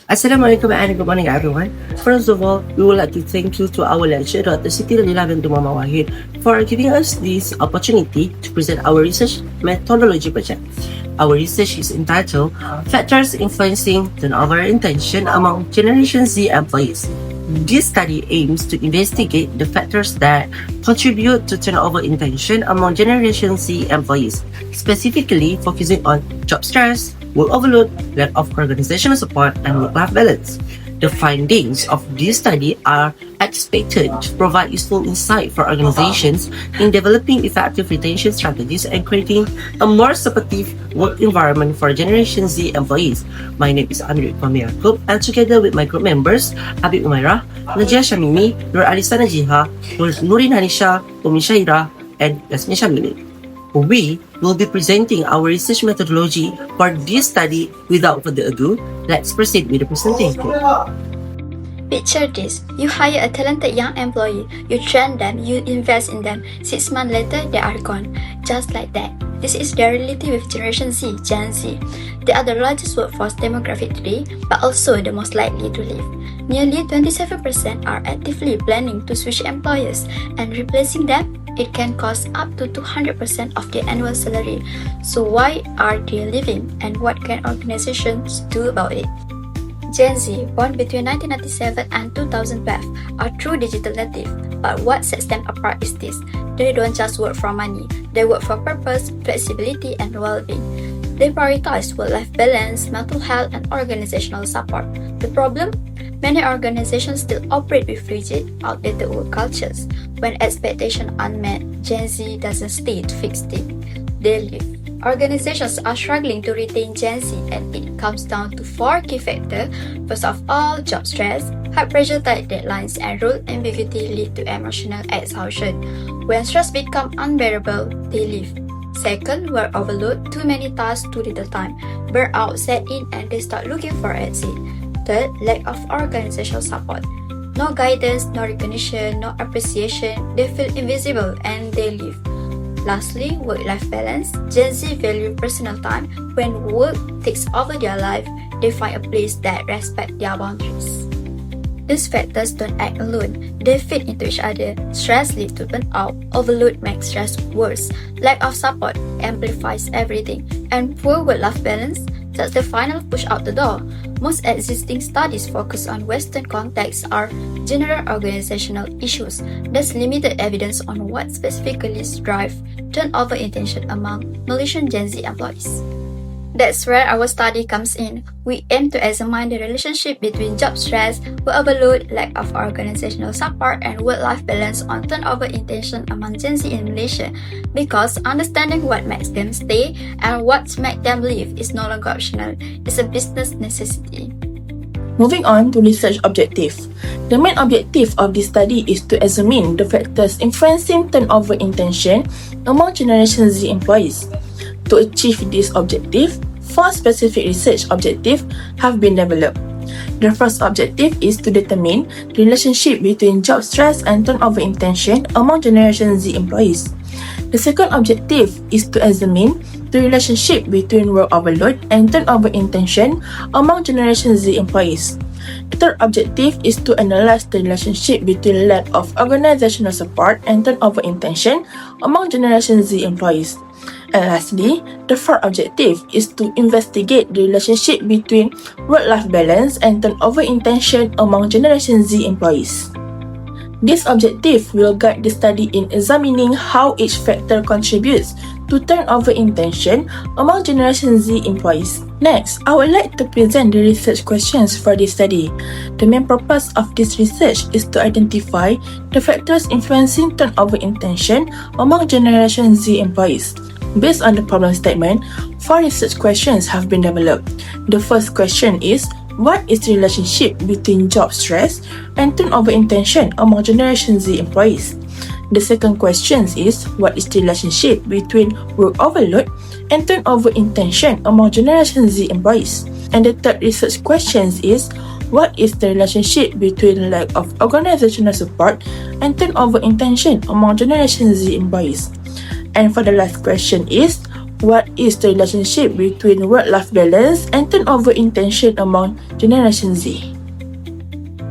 Assalamualaikum and good morning everyone. First of all, we would like to thank you to our lecturer Dr. Siti binti WAHID for giving us this opportunity to present our research methodology project. Our research is entitled Factors Influencing Turnover Intention Among Generation Z Employees. This study aims to investigate the factors that contribute to turnover intention among Generation Z employees, specifically focusing on job stress, work overload, lack of organizational support, and work-life balance. The findings of this study are expected to provide useful insight for organizations in developing effective retention strategies and creating a more supportive work environment for Generation Z employees. My name is AMIRUL, and together with my group members, UMMAIRAH, NAJIHAH SYAMIMI, NURIN NURIN HANISYA, SYAHIRAH, and YASMIN SYAMINI. We will be presenting our research methodology for this study. Without further ado, let's proceed with the presentation. Picture this, you hire a talented young employee, you train them, you invest in them, 6 months later they are gone, just like that. This is the reality with Generation Z, Gen Z. They are the largest workforce demographic today, but also the most likely to leave. Nearly 27% are actively planning to switch employers, and replacing them, it can cost up to 200% of their annual salary. So why are they leaving, and what can organizations do about it? Gen Z, born between 1997 and 2012, are true digital native. But what sets them apart is this: they don't just work for money, they work for purpose, flexibility, and well-being. They prioritize work-life balance, mental health, and organizational support. The problem? Many organizations still operate with rigid, outdated work cultures. When expectations unmet, Gen Z doesn't stay to fix things, they leave. Organizations are struggling to retain Gen Z, and it comes down to 4 key factors. First of all, job stress, high pressure, tight deadlines, and role ambiguity lead to emotional exhaustion. When stress becomes unbearable, they leave. Second, work overload, too many tasks, too little time. Burnout set in and they start looking for exit. Third, lack of organizational support. No guidance, no recognition, no appreciation, they feel invisible and they leave. Lastly, work-life balance. Gen Z value personal time. When work takes over their life, they find a place that respects their boundaries. These factors don't act alone, they fit into each other. Stress leads to burnout, overload makes stress worse, lack of support amplifies everything, and poor work-life balance, that's the final push out the door. Most existing studies focus on Western contexts are general organizational issues. There's limited evidence on what specifically drives turnover intention among Malaysian Gen Z employees. That's where our study comes in. We aim to examine the relationship between job stress, work overload, lack of organizational support, and work-life balance on turnover intention among Gen Z in Malaysia. Because understanding what makes them stay and what makes them leave is no longer optional. It's a business necessity. Moving on to research objective. The main objective of this study is to examine the factors influencing turnover intention among Generation Z employees. To achieve this objective, 4 specific research objectives have been developed. The first objective is to determine the relationship between job stress and turnover intention among Generation Z employees. The second objective is to examine the relationship between work overload and turnover intention among Generation Z employees. The third objective is to analyze the relationship between lack of organizational support and turnover intention among Generation Z employees. And lastly, the fourth objective is to investigate the relationship between work-life balance and turnover intention among Generation Z employees. This objective will guide the study in examining how each factor contributes to turnover intention among Generation Z employees. Next, I would like to present the research questions for this study. The main purpose of this research is to identify the factors influencing turnover intention among Generation Z employees. Based on the problem statement, 4 research questions have been developed. The first question is, what is the relationship between job stress and turnover intention among Generation Z employees? The second question is, what is the relationship between work overload and turnover intention among Generation Z employees? And the third research question is, what is the relationship between lack of organizational support and turnover intention among Generation Z employees? And for the last question is, what is the relationship between work-life balance and turnover intention among Generation Z?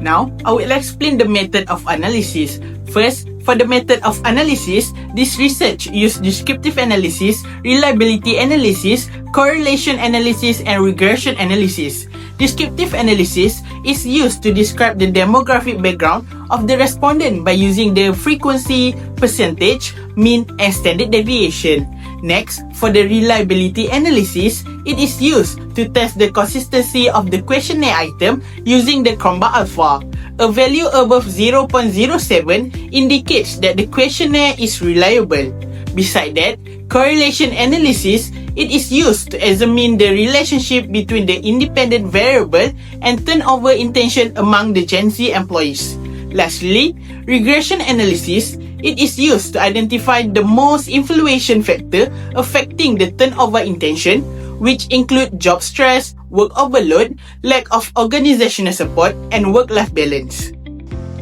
Now, I will explain the method of analysis. First, for the method of analysis, this research used descriptive analysis, reliability analysis, correlation analysis, and regression analysis. Descriptive analysis is used to describe the demographic background of the respondent by using the frequency, percentage, mean, and standard deviation. Next, for the reliability analysis, it is used to test the consistency of the questionnaire item using the Cromba alpha. A value above 0.07 indicates that the questionnaire is reliable. Besides that, correlation analysis, it is used to examine the relationship between the independent variable and turnover intention among the Gen Z employees. Lastly, regression analysis, it is used to identify the most influential factor affecting the turnover intention, which include job stress, work overload, lack of organizational support, and work-life balance.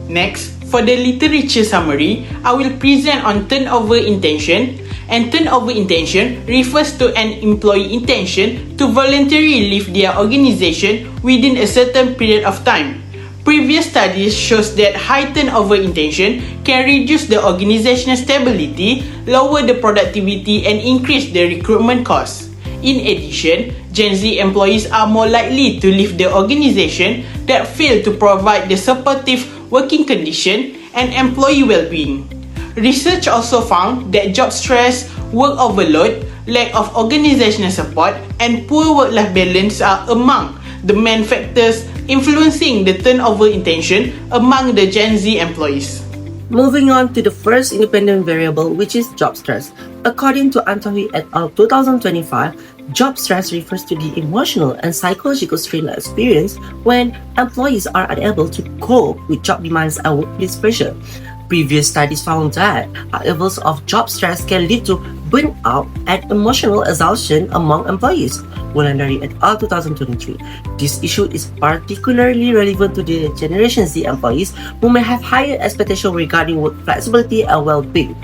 Next, for the literature summary, I will present on turnover intention. And turnover intention refers to an employee intention to voluntarily leave their organization within a certain period of time. Previous studies shows that high turnover intention can reduce the organizational stability, lower the productivity, and increase the recruitment costs. In addition, Gen Z employees are more likely to leave the organization that fail to provide the supportive working condition and employee well-being. Research also found that job stress, work overload, lack of organizational support, and poor work-life balance are among the main factors influencing the turnover intention among the Gen Z employees. Moving on to the first independent variable, which is job stress. According to Antohi et al. 2025, job stress refers to the emotional and psychological strain experienced when employees are unable to cope with job demands and workplace pressure. Previous studies found that high levels of job stress can lead to burnout and emotional exhaustion among employees. Wulandari et al. 2023. This issue is particularly relevant to the Generation Z employees who may have higher expectations regarding work flexibility and well-being.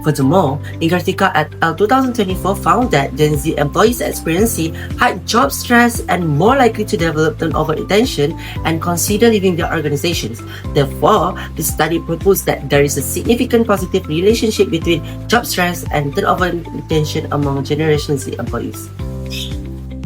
Furthermore, Ingartika et al. 2024 found that Gen Z employees experiencing high job stress and more likely to develop turnover intention and consider leaving their organizations. Therefore, the study proposed that there is a significant positive relationship between job stress and turnover intention among Generation Z employees.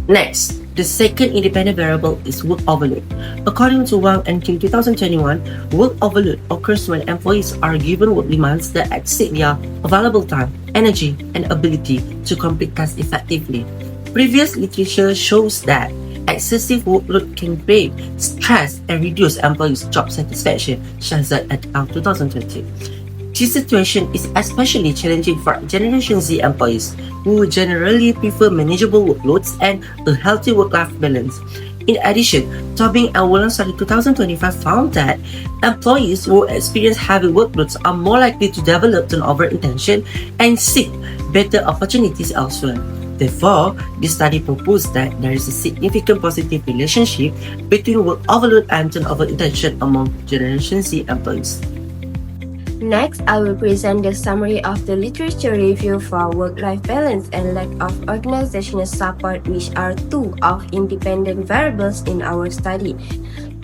Next, the second independent variable is work overload. According to Wang and Kim 2021, work overload occurs when employees are given work demands that exceed their available time, energy, and ability to complete tasks effectively. Previous literature shows that excessive workload can create stress and reduce employees' job satisfaction, Shahzad et al. 2020. This situation is especially challenging for Generation Z employees, who generally prefer manageable workloads and a healthy work-life balance. In addition, Tobing and Wolan Study 2025 found that employees who experience heavy workloads are more likely to develop turnover intention and seek better opportunities elsewhere. Therefore, this study proposed that there is a significant positive relationship between work overload and turnover intention among Generation Z employees. Next, I will present the summary of the literature review for work-life balance and lack of organizational support, which are two of independent variables in our study.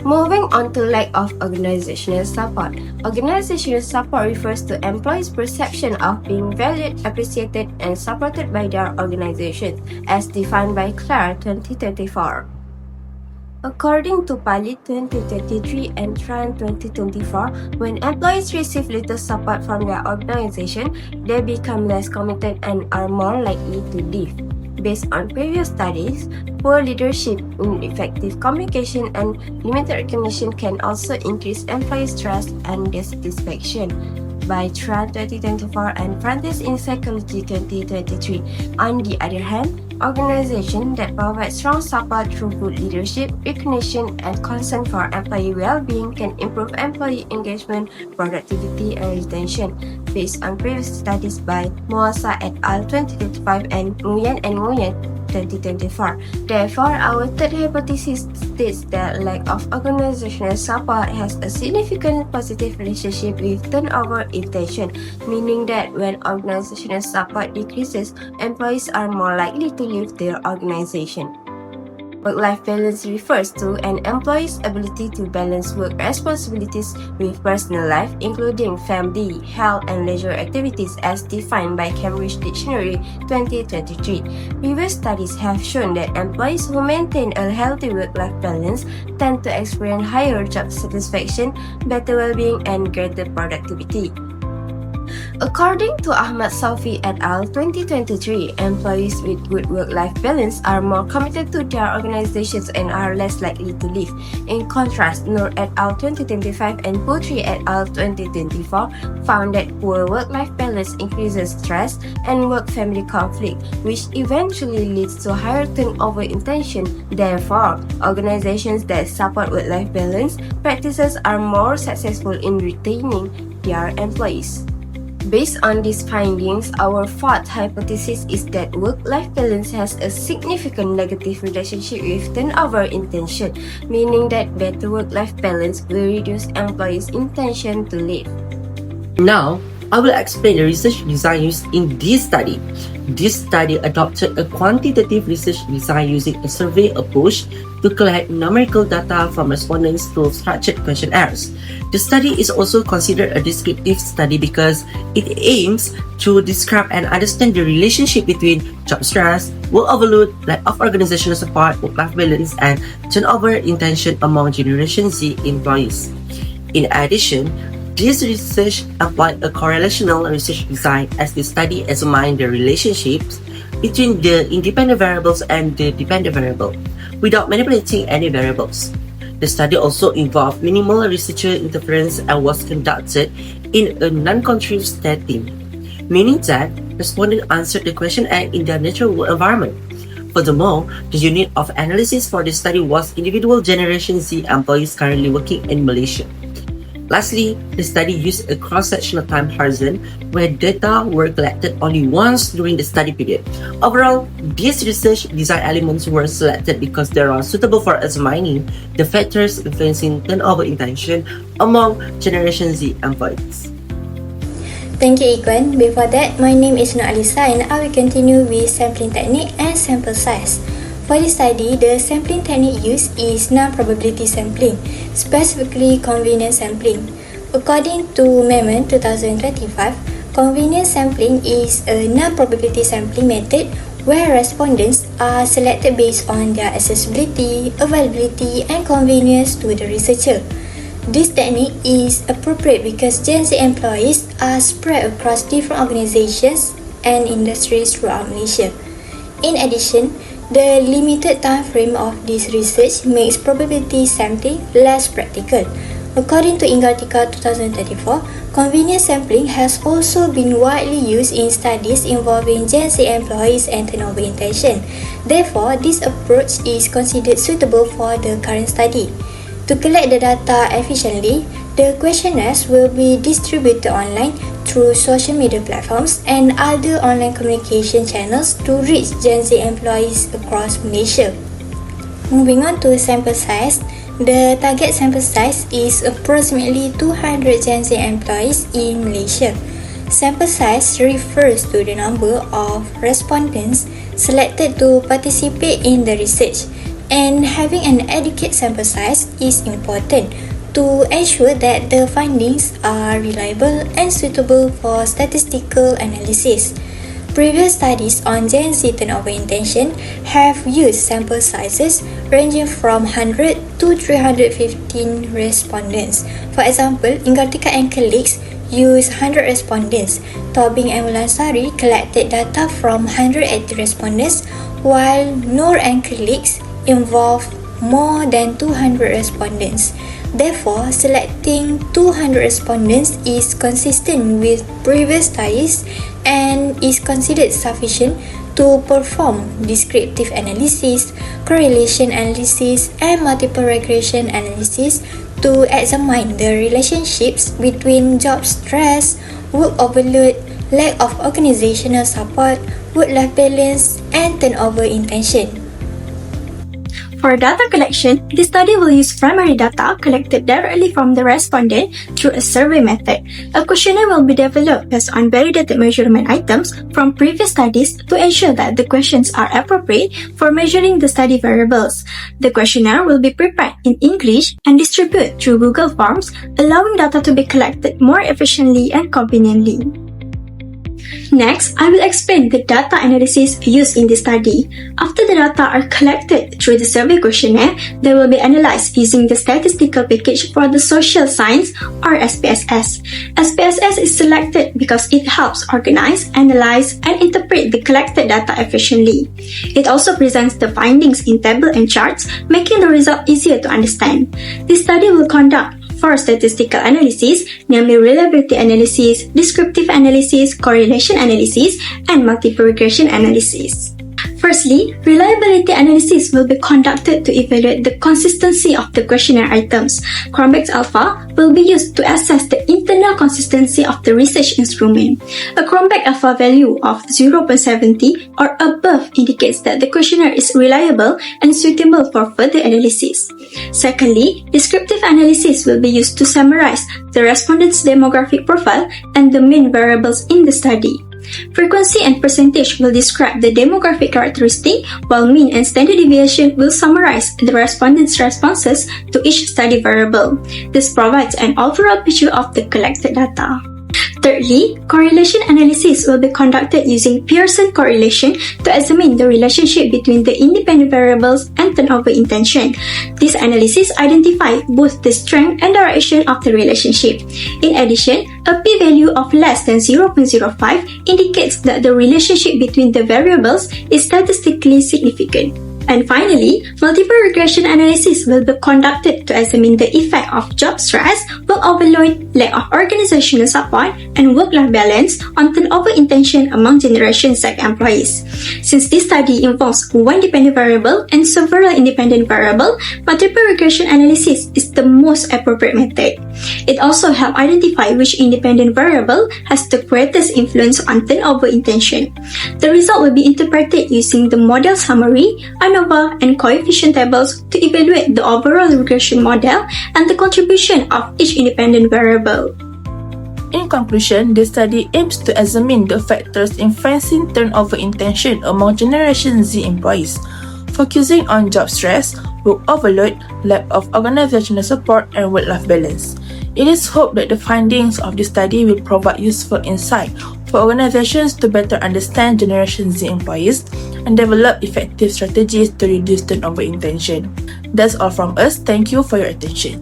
Moving on to lack of organizational support. Organizational support refers to employees' perception of being valued, appreciated, and supported by their organization, as defined by Clare 2024. According to Pali 2023 and Tran 2024, when employees receive little support from their organization, they become less committed and are more likely to leave. Based on previous studies, poor leadership, ineffective communication, and limited recognition can also increase employee stress and dissatisfaction. By Tran 2024 and Frontiers in Psychology 2023. On the other hand, organizations that provide strong support through good leadership, recognition, and concern for employee well-being can improve employee engagement, productivity, and retention. based on previous studies by Moasa et al. 2025 and Nguyen and Nguyen 2024. Therefore, our third hypothesis states that lack of organizational support has a significant positive relationship with turnover intention, meaning that when organizational support decreases, employees are more likely to leave their organization. Work-life balance refers to an employee's ability to balance work responsibilities with personal life, including family, health, and leisure activities as defined by Cambridge Dictionary 2023. Previous studies have shown that employees who maintain a healthy work-life balance tend to experience higher job satisfaction, better well-being, and greater productivity. According to Ahmad Safi et al. 2023, employees with good work-life balance are more committed to their organizations and are less likely to leave. In contrast, Nur et al. 2025 and Putri et al. 2024 found that poor work-life balance increases stress and work-family conflict, which eventually leads to higher turnover in tension. Therefore, organizations that support work-life balance practices are more successful in retaining their employees. Based on these findings, our fourth hypothesis is that work-life balance has a significant negative relationship with turnover intention, meaning that better work-life balance will reduce employees' intention to leave. Now, I will explain the research design used in this study. This study adopted a quantitative research design using a survey approach to collect numerical data from respondents through structured questionnaires. The study is also considered a descriptive study because it aims to describe and understand the relationship between job stress, work overload, lack of organizational support, work-life balance, and turnover intention among Generation Z employees. In addition, this research applied a correlational research design as the study examined the relationships between the independent variables and the dependent variable, without manipulating any variables. The study also involved minimal researcher interference and was conducted in a non-controlled setting, meaning that respondents answered the questionnaire in their natural work environment. Furthermore, the unit of analysis for the study was individual Generation Z employees currently working in Malaysia. Lastly, the study used a cross-sectional time horizon where data were collected only once during the study period. Overall, these research design elements were selected because they are suitable for examining the factors influencing turnover intention among Generation Z employees. Thank you, IKHWAN. Before that, my name is ALEESA and I will continue with sampling technique and sample size. For this study, the sampling technique used is non-probability sampling, specifically convenience sampling. According to Memon 2025, convenience sampling is a non-probability sampling method where respondents are selected based on their accessibility, availability, and convenience to the researcher. This technique is appropriate because Gen Z employees are spread across different organizations and industries throughout Malaysia. In addition, the limited time frame of this research makes probability sampling less practical. According to Ingartika 2034, convenience sampling has also been widely used in studies involving Gen Z employees and turnover intention. Therefore, this approach is considered suitable for the current study. To collect the data efficiently, the questionnaires will be distributed online through social media platforms and other online communication channels to reach Gen Z employees across Malaysia. Moving on to sample size, the target sample size is approximately 200 Gen Z employees in Malaysia. Sample size refers to the number of respondents selected to participate in the research, and having an adequate sample size is important to ensure that the findings are reliable and suitable for statistical analysis. Previous studies on Gen Z turnover intention have used sample sizes ranging from 100 to 315 respondents. For example, Ingartika and colleagues used 100 respondents. Tobing and Mulansari collected data from 180 respondents, while Noor and colleagues involved more than 200 respondents. Therefore, selecting 200 respondents is consistent with previous studies and is considered sufficient to perform descriptive analysis, correlation analysis, and multiple regression analysis to examine the relationships between job stress, work overload, lack of organizational support, work-life balance, and turnover in pension. For data collection, the study will use primary data collected directly from the respondent through a survey method. A questionnaire will be developed based on validated measurement items from previous studies to ensure that the questions are appropriate for measuring the study variables. The questionnaire will be prepared in English and distributed through Google Forms, allowing data to be collected more efficiently and conveniently. Next, I will explain the data analysis used in the study. After the data are collected through the survey questionnaire, they will be analyzed using the statistical package for the social science or SPSS. SPSS is selected because it helps organize, analyze, and interpret the collected data efficiently. It also presents the findings in table and charts, making the result easier to understand. This study will conduct 4 statistical analyses, namely reliability analysis, descriptive analysis, correlation analysis, and multiple regression analysis. Firstly, reliability analysis will be conducted to evaluate the consistency of the questionnaire items. Cronbach's alpha will be used to assess the internal consistency of the research instrument. A Cronbach alpha value of 0.70 or above indicates that the questionnaire is reliable and suitable for further analysis. Secondly, descriptive analysis will be used to summarize the respondents' demographic profile and the main variables in the study. Frequency and percentage will describe the demographic characteristic, while mean and standard deviation will summarize the respondents' responses to each study variable. This provides an overall picture of the collected data. Thirdly, correlation analysis will be conducted using Pearson correlation to examine the relationship between the independent variables and turnover intention. This analysis identifies both the strength and direction of the relationship. In addition, a p-value of less than 0.05 indicates that the relationship between the variables is statistically significant. And finally, multiple regression analysis will be conducted to examine the effect of job stress, work overload, lack of organizational support, and work-life balance on turnover intention among Generation Z employees. Since this study involves one dependent variable and several independent variables, multiple regression analysis is the most appropriate method. It also helps identify which independent variable has the greatest influence on turnover intention. The result will be interpreted using the model summary, ANOVA, and coefficient tables to evaluate the overall regression model and the contribution of each independent variable. In conclusion, the study aims to examine the factors influencing turnover intention among Generation Z employees, focusing on job stress, work overload, lack of organizational support, and work-life balance. It is hoped that the findings of the study will provide useful insight for organizations to better understand Generation Z employees and develop effective strategies to reduce turnover intention. That's all from us. Thank you for your attention.